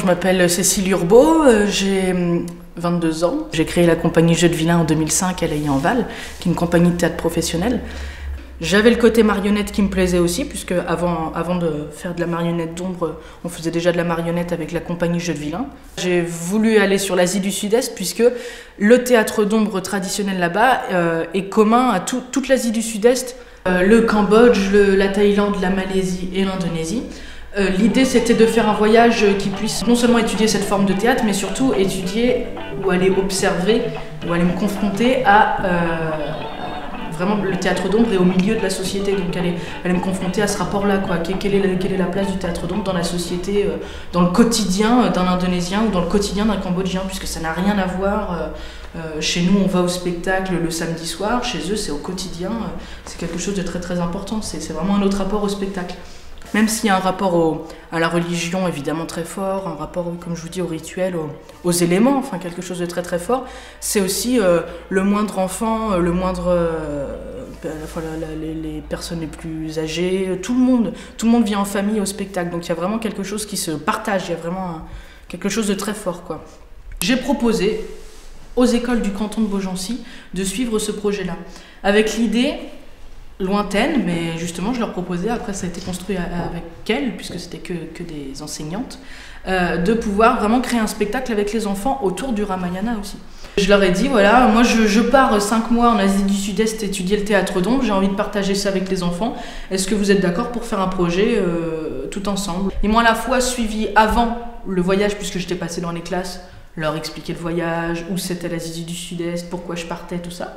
Je m'appelle Cécile Urbault, j'ai 22 ans. J'ai créé la compagnie Jeux de Vilain en 2005 à Lailly-en-Val, qui est une compagnie de théâtre professionnel. J'avais le côté marionnette qui me plaisait aussi, puisque avant de faire de la marionnette d'ombre, on faisait déjà de la marionnette avec la compagnie Jeux de Vilain. J'ai voulu aller sur l'Asie du Sud-Est, puisque le théâtre d'ombre traditionnel là-bas est commun à toute l'Asie du Sud-Est, le Cambodge, la Thaïlande, la Malaisie et l'Indonésie. L'idée, c'était de faire un voyage qui puisse non seulement étudier cette forme de théâtre, mais surtout étudier ou aller observer, ou aller me confronter à vraiment le théâtre d'ombre et au milieu de la société. Donc aller me confronter à ce rapport-là, quoi. Quelle est la place du théâtre d'ombre dans la société, dans le quotidien d'un Indonésien ou dans le quotidien d'un Cambodgien, puisque ça n'a rien à voir. Chez nous, on va au spectacle le samedi soir, chez eux, c'est au quotidien. C'est quelque chose de très très important. C'est vraiment un autre rapport au spectacle. Même s'il y a un rapport à la religion évidemment très fort, un rapport, comme je vous dis, au rituel, aux éléments, enfin quelque chose de très très fort, c'est aussi le moindre enfant, les personnes les plus âgées, tout le monde vient en famille au spectacle, donc il y a vraiment quelque chose qui se partage, il y a vraiment quelque chose de très fort, quoi. J'ai proposé aux écoles du canton de Beaugency de suivre ce projet-là, avec l'idée lointaine, mais justement je leur proposais, après ça a été construit avec elles, puisque c'était que des enseignantes, de pouvoir vraiment créer un spectacle avec les enfants autour du Ramayana aussi. Je leur ai dit, voilà, moi je pars 5 mois en Asie du Sud-Est étudier le théâtre d'ombre, j'ai envie de partager ça avec les enfants, est-ce que vous êtes d'accord pour faire un projet tout ensemble? Ils m'ont à la fois suivi avant le voyage, puisque j'étais passée dans les classes, leur expliquer le voyage, où c'était l'Asie du Sud-Est, pourquoi je partais, tout ça.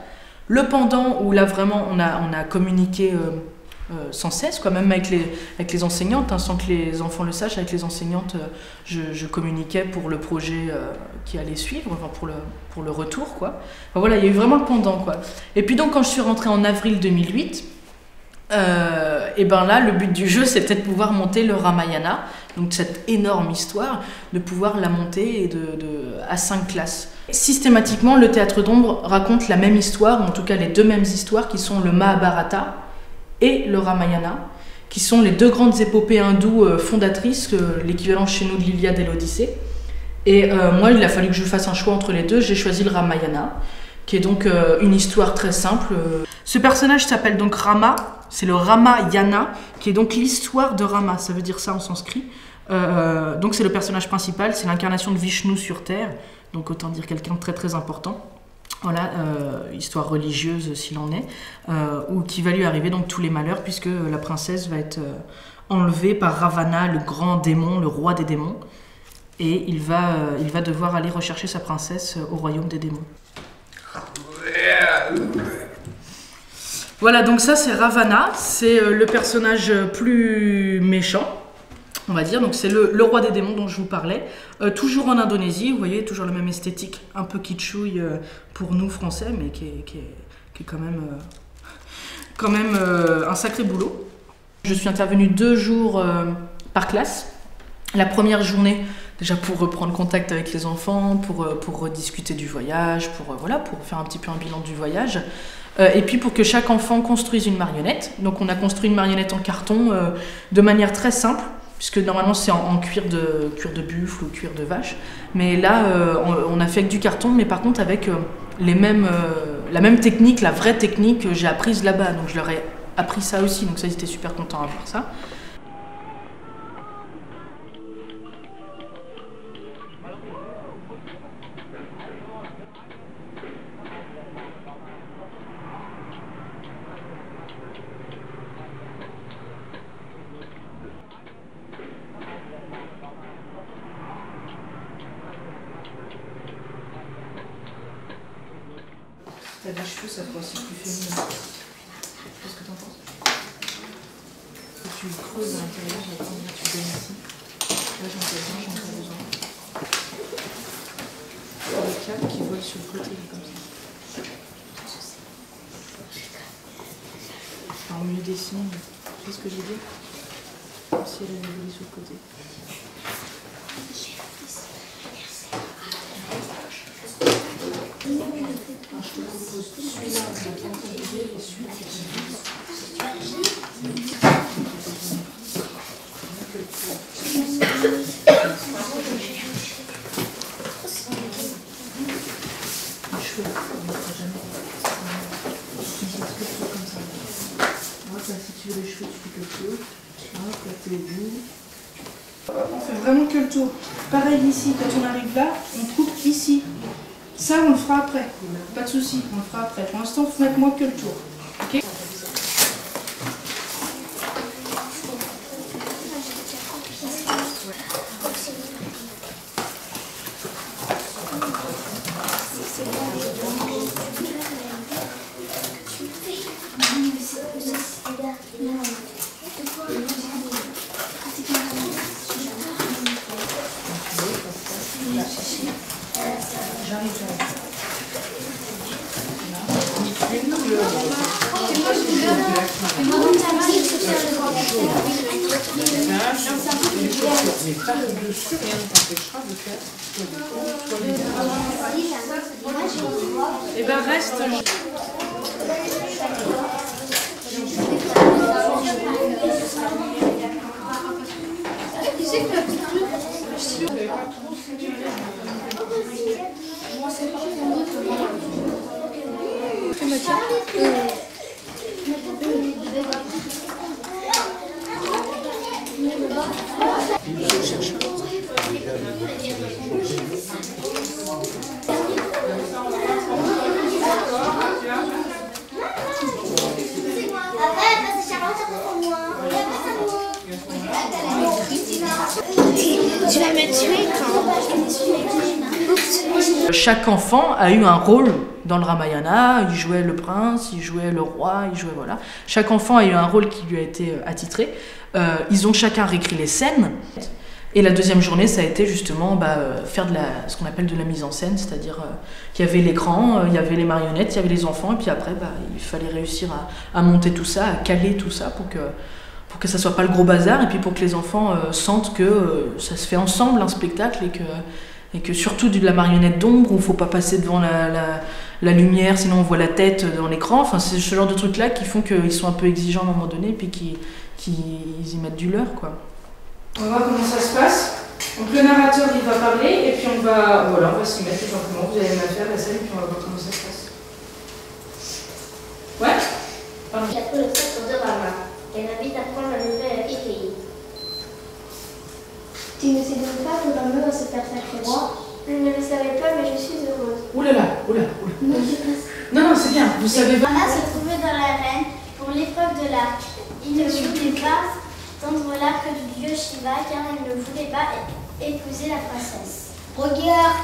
Le pendant, où là vraiment on a communiqué sans cesse, quoi, même avec les enseignantes, hein, sans que les enfants le sachent, avec les enseignantes, je communiquais pour le projet qui allait suivre, enfin pour le retour, quoi. Enfin, voilà, il y a eu vraiment le pendant, quoi. Et puis donc quand je suis rentrée en avril 2008, et ben là, le but du jeu, c'était de pouvoir monter le Ramayana, donc cette énorme histoire, de pouvoir la monter à 5 classes. Systématiquement, le théâtre d'ombre raconte la même histoire, ou en tout cas les deux mêmes histoires, qui sont le Mahabharata et le Ramayana, qui sont les deux grandes épopées hindoues fondatrices, l'équivalent chez nous de l'Iliade et l'Odyssée. Et moi, il a fallu que je fasse un choix entre les deux, j'ai choisi le Ramayana, qui est donc une histoire très simple. Ce personnage s'appelle donc Rama, c'est le Ramayana, qui est donc l'histoire de Rama, ça veut dire ça en sanskrit. Donc c'est le personnage principal, c'est l'incarnation de Vishnu sur Terre, donc autant dire quelqu'un de très très important. Voilà, histoire religieuse s'il en est, ou qui va lui arriver donc tous les malheurs, puisque la princesse va être enlevée par Ravana, le grand démon, le roi des démons, et il va devoir aller rechercher sa princesse au royaume des démons. Voilà, donc ça c'est Ravana, c'est le personnage plus méchant, on va dire, donc c'est le roi des démons dont je vous parlais, toujours en Indonésie, vous voyez, toujours la même esthétique, un peu kitschouille pour nous français, mais qui est quand même un sacré boulot. Je suis intervenue 2 jours par classe. La première journée, déjà pour reprendre contact avec les enfants, pour rediscuter du voyage, pour faire un petit peu un bilan du voyage. Et puis pour que chaque enfant construise une marionnette. Donc on a construit une marionnette en carton de manière très simple, puisque normalement c'est en cuir de buffle ou cuir de vache. Mais là, on a fait avec du carton, mais par contre avec la même technique, la vraie technique que j'ai apprise là-bas. Donc je leur ai appris ça aussi, donc ça ils étaient super contents à voir ça. T'as des cheveux, ça doit aussi plus féminin. Qu'est-ce que t'en penses? Tu creuses à l'intérieur, j'attends, tu donnes ici. Là j'en fais besoin. Le cap qui vole sur le côté, comme ça. Enfin, au mieux dessiner, tu sais ce que j'ai dit? Comme si elle avait volé sur le côté. Je te propose celui-là, je vais bien compliqué, et celui-là, je vais petit peu. Hop, là, t'es au bout. On fait vraiment que le tour. Pareil ici, quand on arrive là, on coupe ici. Ça, on le fera après. Pas de souci, on le fera après. Pour l'instant, vous faites moi que le tour. Ok ? Mais pas dessus, rien ne t'empêchera de faire soit les Et ben reste. Tu vas me tuer quand? Chaque enfant a eu un rôle dans le Ramayana. Il jouait le prince, il jouait le roi, il jouait voilà. Chaque enfant a eu un rôle qui lui a été attitré. Ils ont chacun réécrit les scènes. Et la deuxième journée, ça a été justement faire ce qu'on appelle de la mise en scène, c'est-à-dire qu'il y avait l'écran, il y avait les marionnettes, il y avait les enfants, et puis après, il fallait réussir à monter tout ça, à caler tout ça pour que ça soit pas le gros bazar, et puis pour que les enfants sentent que ça se fait ensemble un spectacle, et que surtout de la marionnette d'ombre, où il ne faut pas passer devant la lumière, sinon on voit la tête dans l'écran. Enfin, c'est ce genre de trucs-là qui font qu'ils sont un peu exigeants à un moment donné, et puis qu'ils y mettent du leur, quoi. On va voir comment ça se passe. Donc le narrateur il va parler et puis on va s'y mettre tout simplement. Vous allez me faire la scène et puis on va voir comment ça se passe. Ouais. Pardon. J'ai appris le sacre de Rama. Elle m'invite à prendre la nouvelle écrite. Tu ne sais donc pas que Rama va se faire sacrer roi? Je ne le savais pas, mais je suis heureuse. Oulala. Non, c'est bien. Vous savez pas. Rama se trouvait dans l'arène pour l'épreuve de l'arc. Il ne voulait pas tendre l'arc du dieu Shiva car il ne voulait pas épouser la princesse. Regarde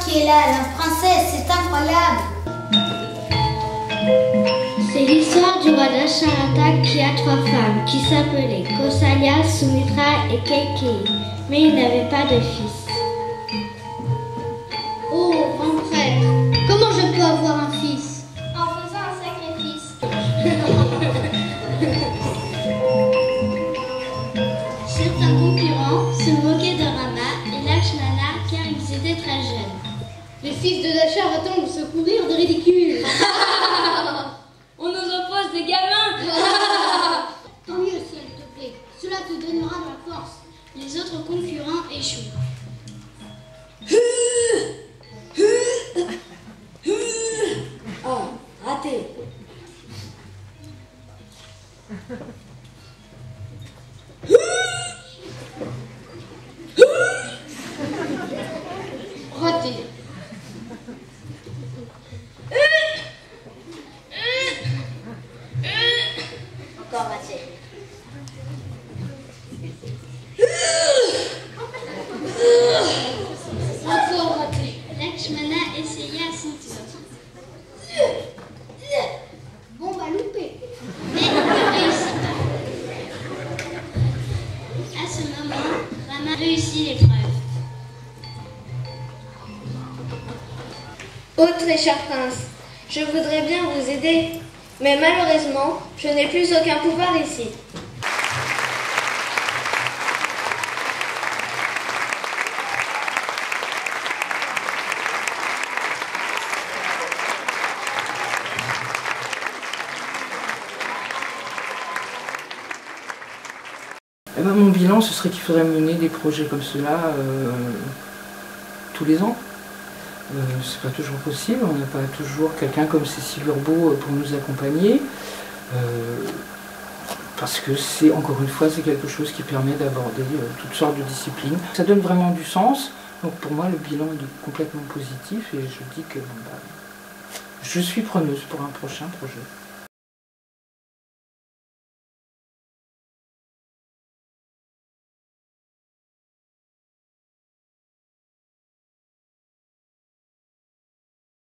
qui est là, la princesse, c'est incroyable. C'est l'histoire du roi Dasharatha qui a 3 femmes qui s'appelaient Kausalya, Sumitra et Kaikeyi, mais il n'avait pas de fils. Oh, grand prêtre, comment je peux avoir un fils? En faisant un sacrifice. Certains concurrents se moquaient de Rama et Lakshmana car ils étaient très jeunes. Les fils de Dasha attendent de se couvrir de ridicule. On nous oppose des gamins. Tant mieux si elle te plaît, cela te donnera de la force. Les autres concurrents échouent. Oh, raté. Raté. Encore raté. Encore raté. Lakshmana essaya à son tour. Bon, bah loupé. Mais il ne réussit pas. À ce moment, Rama réussit l'épreuve. Ô très cher prince, je voudrais bien vous aider, mais malheureusement, je n'ai plus aucun pouvoir ici. Mon bilan, ce serait qu'il faudrait mener des projets comme cela tous les ans. C'est pas toujours possible, on n'a pas toujours quelqu'un comme Cécile Urbault pour nous accompagner. Parce que c'est, encore une fois, c'est quelque chose qui permet d'aborder toutes sortes de disciplines. Ça donne vraiment du sens. Donc pour moi, le bilan il est complètement positif et je dis que je suis preneuse pour un prochain projet.